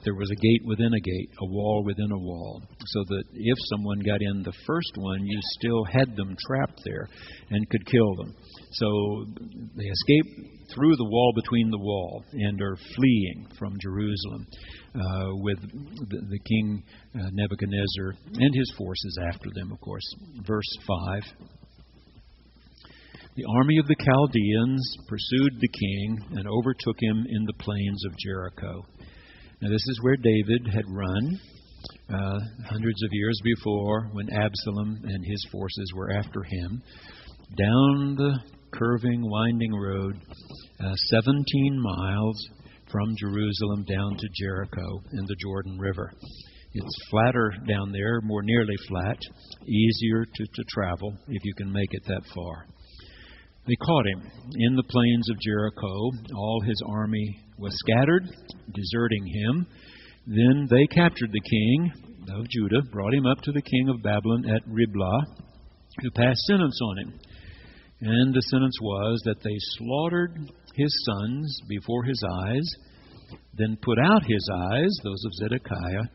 there was a gate within a gate, a wall within a wall, so that if someone got in the first one, you still had them trapped there and could kill them. So they escape through the wall between the wall and are fleeing from Jerusalem with the king Nebuchadnezzar and his forces after them, of course. Verse 5. The army of the Chaldeans pursued the king and overtook him in the plains of Jericho. Now this is where David had run hundreds of years before when Absalom and his forces were after him. Down the curving, winding road, 17 miles from Jerusalem down to Jericho in the Jordan River. It's flatter down there, more nearly flat, easier to travel if you can make it that far. They caught him in the plains of Jericho. All his army was scattered, deserting him. Then they captured the king of Judah, brought him up to the king of Babylon at Riblah, who passed sentence on him. And the sentence was that they slaughtered his sons before his eyes, then put out his eyes, those of Zedekiah,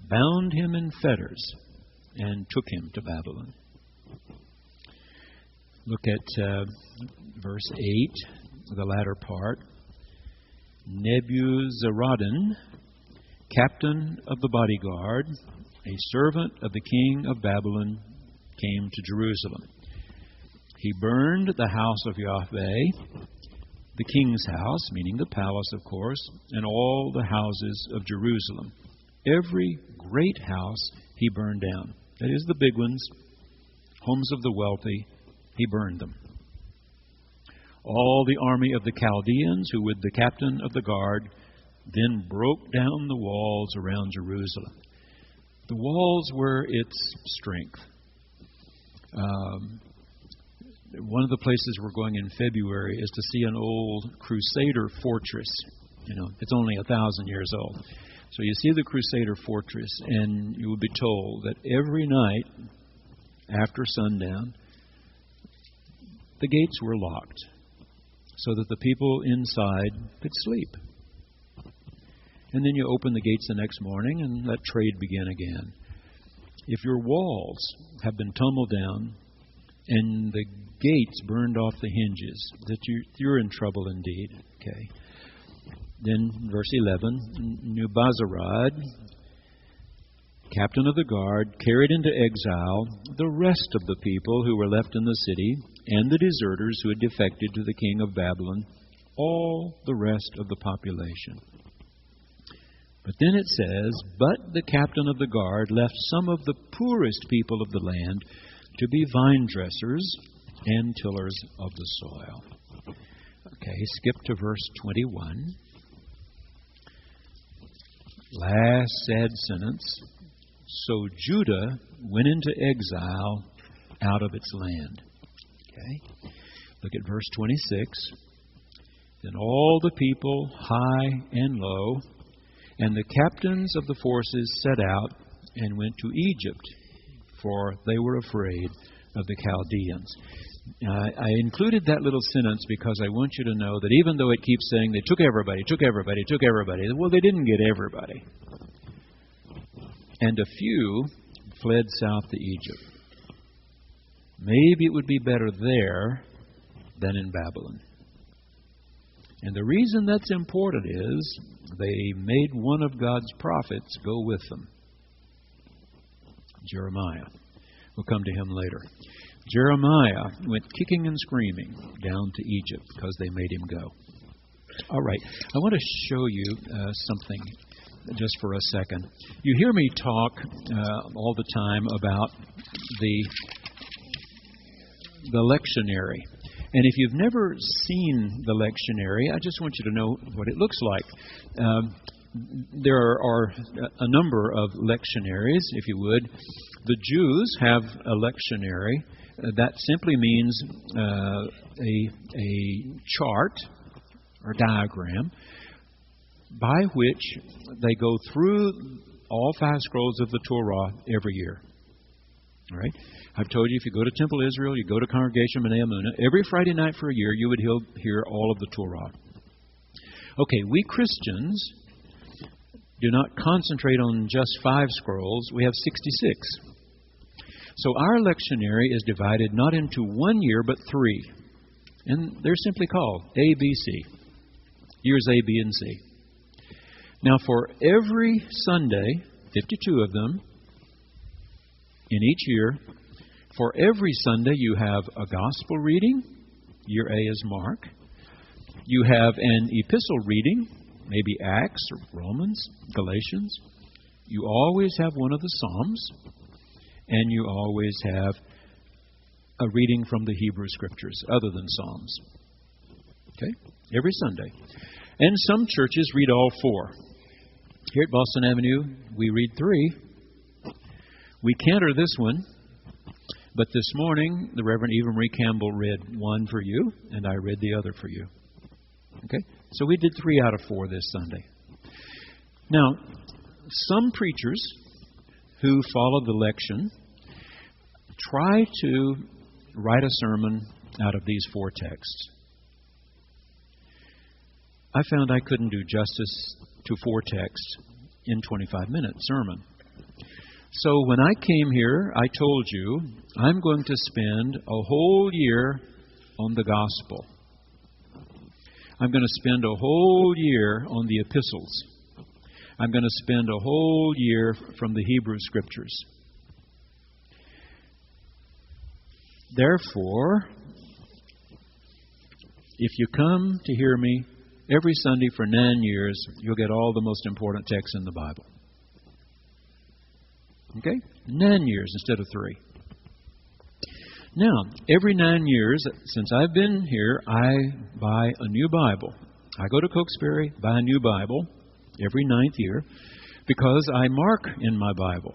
bound him in fetters, and took him to Babylon. Look at verse 8, the latter part. Nebuzaradan, captain of the bodyguard, a servant of the king of Babylon, came to Jerusalem. He burned the house of Yahweh, the king's house, meaning the palace, of course, and all the houses of Jerusalem. Every great house he burned down. That is, the big ones, homes of the wealthy, he burned them. All the army of the Chaldeans, who were the captain of the guard, then broke down the walls around Jerusalem. The walls were its strength. One of the places we're going in February is to see an old Crusader fortress. It's only 1,000 years old. So you see the Crusader fortress, and you will be told that every night after sundown, the gates were locked so that the people inside could sleep. And then you open the gates the next morning and let trade begin again. If your walls have been tumbled down and the gates burned off the hinges, that you're in trouble indeed. Okay. Then verse 11, Nebuzaradan, captain of the guard, carried into exile the rest of the people who were left in the city and the deserters who had defected to the king of Babylon, all the rest of the population. But then it says, but the captain of the guard left some of the poorest people of the land to be vine dressers and tillers of the soil. Okay, skip to verse 21. Last sad sentence. So Judah went into exile out of its land. Okay. Look at verse 26. Then all the people, high and low, and the captains of the forces set out and went to Egypt, for they were afraid of the Chaldeans. I included that little sentence because I want you to know that even though it keeps saying they took everybody, well, they didn't get everybody. And a few fled south to Egypt. Maybe it would be better there than in Babylon. And the reason that's important is they made one of God's prophets go with them. Jeremiah. We'll come to him later. Jeremiah went kicking and screaming down to Egypt because they made him go. All right. I want to show you something just for a second. You hear me talk all the time about the lectionary. And if you've never seen the lectionary, I just want you to know what it looks like. There are a number of lectionaries, if you would. The Jews have a lectionary. That simply means a chart or diagram by which they go through all 5 scrolls of the Torah every year. All right? I've told you, if you go to Temple Israel, you go to Congregation B'nai Amunah, every Friday night for a year, you would hear all of the Torah. Okay, we Christians do not concentrate on just 5 scrolls. We have 66. So our lectionary is divided not into 1 year, but 3. And they're simply called A, B, C. Years A, B, and C. Now, for every Sunday, 52 of them in each year, for every Sunday you have a gospel reading. Year A is Mark. You have an epistle reading, maybe Acts or Romans, Galatians. You always have one of the Psalms. And you always have a reading from the Hebrew Scriptures other than Psalms. Okay? Every Sunday. And some churches read all 4. Here at Boston Avenue, we read 3. We cantor this one. But this morning, the Reverend Eva Marie Campbell read 1 for you, and I read the other for you. Okay? So we did 3 out of 4 this Sunday. Now, some preachers who follow the lection try to write a sermon out of these 4 texts. I found I couldn't do justice to 4 texts in 25-minute sermon. So when I came here, I told you, I'm going to spend a whole year on the gospel. I'm going to spend a whole year on the epistles. I'm going to spend a whole year from the Hebrew Scriptures. Therefore, if you come to hear me every Sunday for 9 years, you'll get all the most important texts in the Bible. Okay? 9 years instead of 3. Now, every 9 years, since I've been here, I buy a new Bible. I go to Cokesbury, buy a new Bible every 9th year, because I mark in my Bible.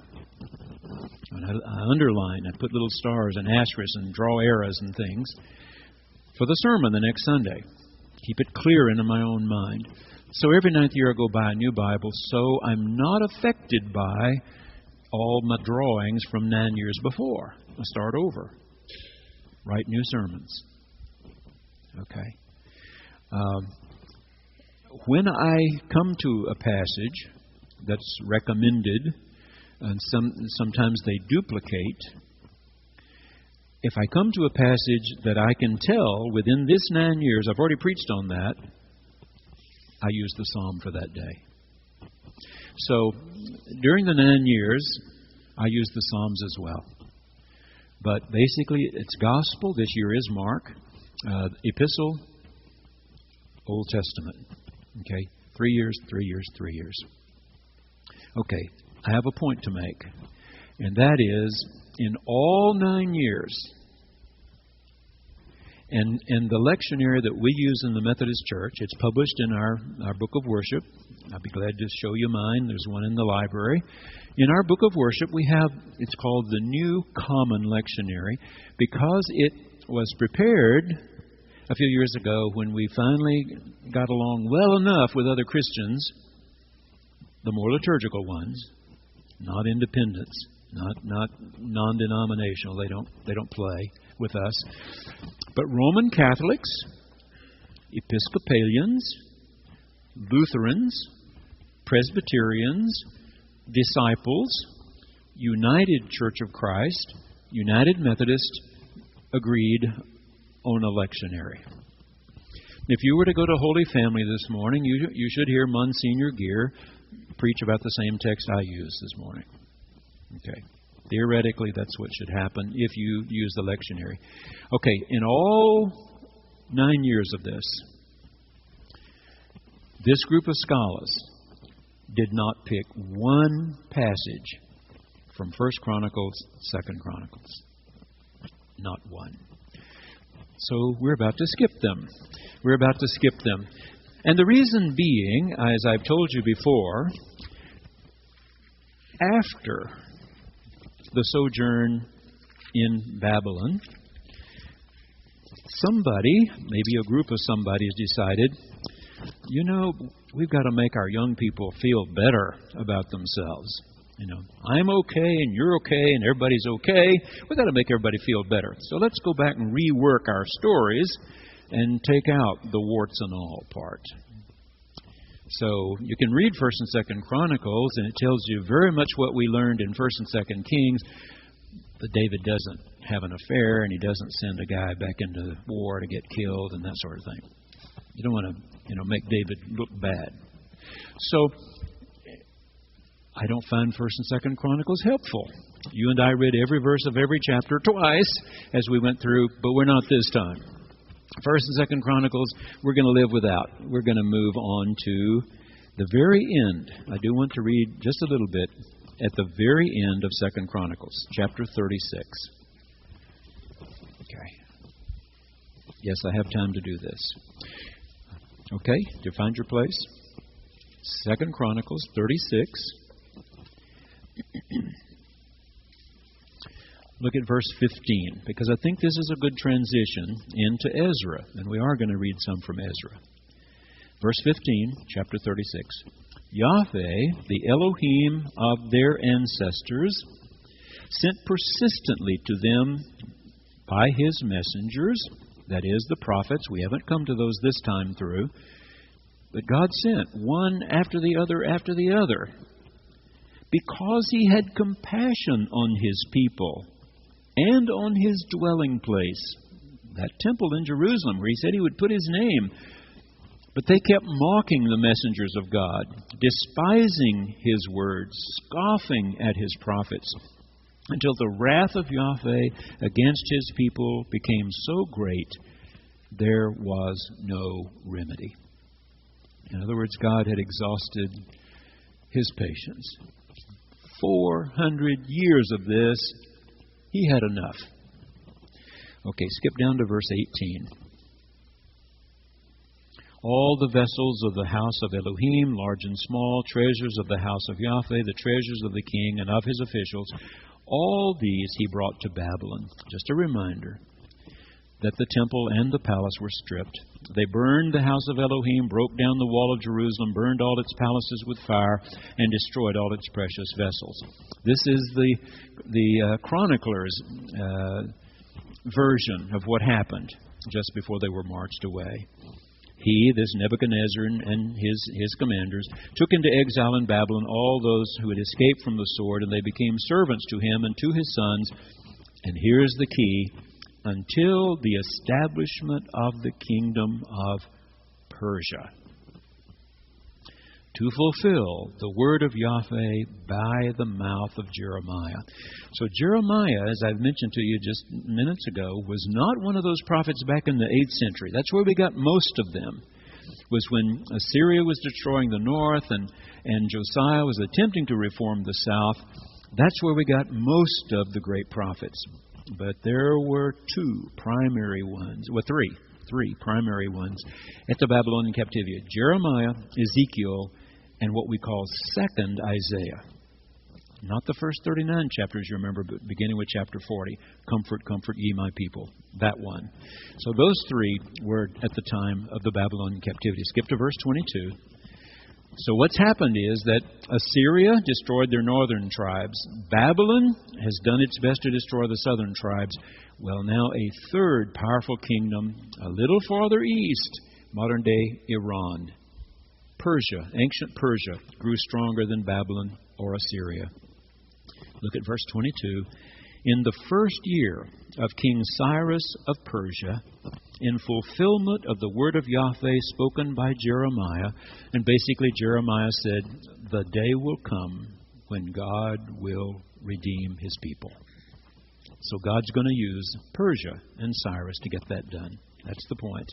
And I underline, I put little stars and asterisks and draw arrows and things for the sermon the next Sunday. Keep it clear in my own mind. So every 9th year I go buy a new Bible, so I'm not affected by all my drawings from 9 years before. I start over. Write new sermons. Okay. When I come to a passage that's recommended, and sometimes they duplicate, if I come to a passage that I can tell within this 9 years, I've already preached on that, I use the psalm for that day. So during the 9 years, I use the psalms as well. But basically, it's gospel. This year is Mark. Epistle, Old Testament. Okay, 3 years, 3 years, 3 years. Okay, I have a point to make. And that is, in all 9 years, and the lectionary that we use in the Methodist Church, it's published in our book of worship. I'll be glad to show you mine. There's one in the library. In our book of worship, we have, it's called the New Common Lectionary, because it was prepared a few years ago when we finally got along well enough with other Christians, the more liturgical ones, not independents, not non-denominational. They don't play with us. But Roman Catholics, Episcopalians, Lutherans, Presbyterians, Disciples, United Church of Christ, United Methodist agreed on a lectionary. If you were to go to Holy Family this morning, you should hear Monsignor Gear preach about the same text I used this morning. Okay. Theoretically, that's what should happen if you use the lectionary. Okay, in all 9 years of this group of scholars did not pick one passage from 1 Chronicles, 2 Chronicles. Not one. So we're about to skip them. And the reason being, as I've told you before, after the sojourn in Babylon, somebody, maybe a group of somebodies, decided, we've got to make our young people feel better about themselves. I'm okay and you're okay and everybody's okay. We've got to make everybody feel better. So let's go back and rework our stories and take out the warts and all part. So you can read 1st and 2nd Chronicles, and it tells you very much what we learned in 1st and 2nd Kings. But David doesn't have an affair, and he doesn't send a guy back into war to get killed and that sort of thing. You don't want to, make David look bad. So I don't find 1st and 2nd Chronicles helpful. You and I read every verse of every chapter twice as we went through, but we're not this time. 1st and 2nd Chronicles, we're going to live without. We're going to move on to the very end. I do want to read just a little bit at the very end of 2nd Chronicles, chapter 36. Okay. Yes, I have time to do this. Okay, do you find your place? 2nd Chronicles 36. Look at verse 15, because I think this is a good transition into Ezra, and we are going to read some from Ezra. Verse 15, chapter 36. Yahweh, the Elohim of their ancestors, sent persistently to them by His messengers, that is, the prophets. We haven't come to those this time through, but God sent one after the other, because He had compassion on His people and on His dwelling place, that temple in Jerusalem where He said He would put His name. But they kept mocking the messengers of God, despising His words, scoffing at His prophets, until the wrath of Yahweh against His people became so great, there was no remedy. In other words, God had exhausted His patience. 400 years of this, He had enough. Okay, skip down to verse 18. All the vessels of the house of Elohim, large and small, treasures of the house of Yahweh, the treasures of the king and of his officials, all these He brought to Babylon. Just a reminder that the temple and the palace were stripped. They burned the house of Elohim, broke down the wall of Jerusalem, burned all its palaces with fire, and destroyed all its precious vessels. This is the chronicler's version of what happened just before they were marched away. He, this Nebuchadnezzar and his commanders, took into exile in Babylon all those who had escaped from the sword, and they became servants to him and to his sons. And here's the key: until the establishment of the kingdom of Persia, to fulfill the word of Yahweh by the mouth of Jeremiah. So Jeremiah, as I've mentioned to you just minutes ago, was not one of those prophets back in the 8th century. That's where we got most of them, was when Assyria was destroying the north and Josiah was attempting to reform the south. That's where we got most of the great prophets. But there were three primary ones at the Babylonian captivity: Jeremiah, Ezekiel, and what we call second Isaiah. Not the first 39 chapters, you remember, but beginning with chapter 40. Comfort, comfort ye my people. That one. So those three were at the time of the Babylonian captivity. Skip to verse 22. So what's happened is that Assyria destroyed their northern tribes. Babylon has done its best to destroy the southern tribes. Well, now a third powerful kingdom, a little farther east, modern-day Iran. Persia, ancient Persia, grew stronger than Babylon or Assyria. Look at verse 22. In the first year of King Cyrus of Persia, in fulfillment of the word of Yahweh spoken by Jeremiah, and basically Jeremiah said, the day will come when God will redeem His people. So God's going to use Persia and Cyrus to get that done. That's the point.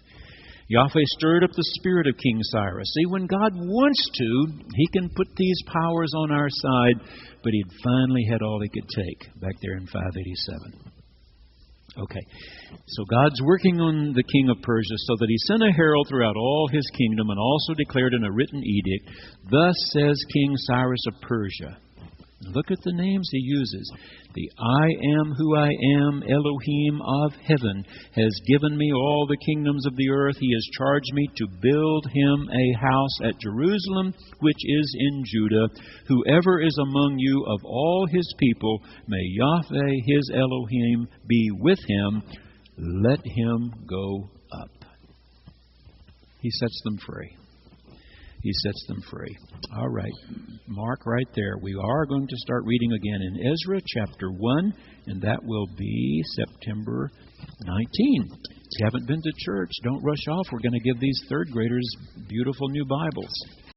Yahweh stirred up the spirit of King Cyrus. See, when God wants to, He can put these powers on our side, but He'd finally had all He could take back there in 587. Okay, so God's working on the king of Persia so that He sent a herald throughout all his kingdom and also declared in a written edict, thus says King Cyrus of Persia. Look at the names he uses. The I am who I am, Elohim of heaven, has given me all the kingdoms of the earth. He has charged me to build Him a house at Jerusalem, which is in Judah. Whoever is among you of all His people, may Yahweh His Elohim be with him. Let him go up. He sets them free. He sets them free. All right. Mark right there. We are going to start reading again in Ezra chapter 1, and that will be September 19. If you haven't been to church, don't rush off. We're going to give these third graders beautiful new Bibles.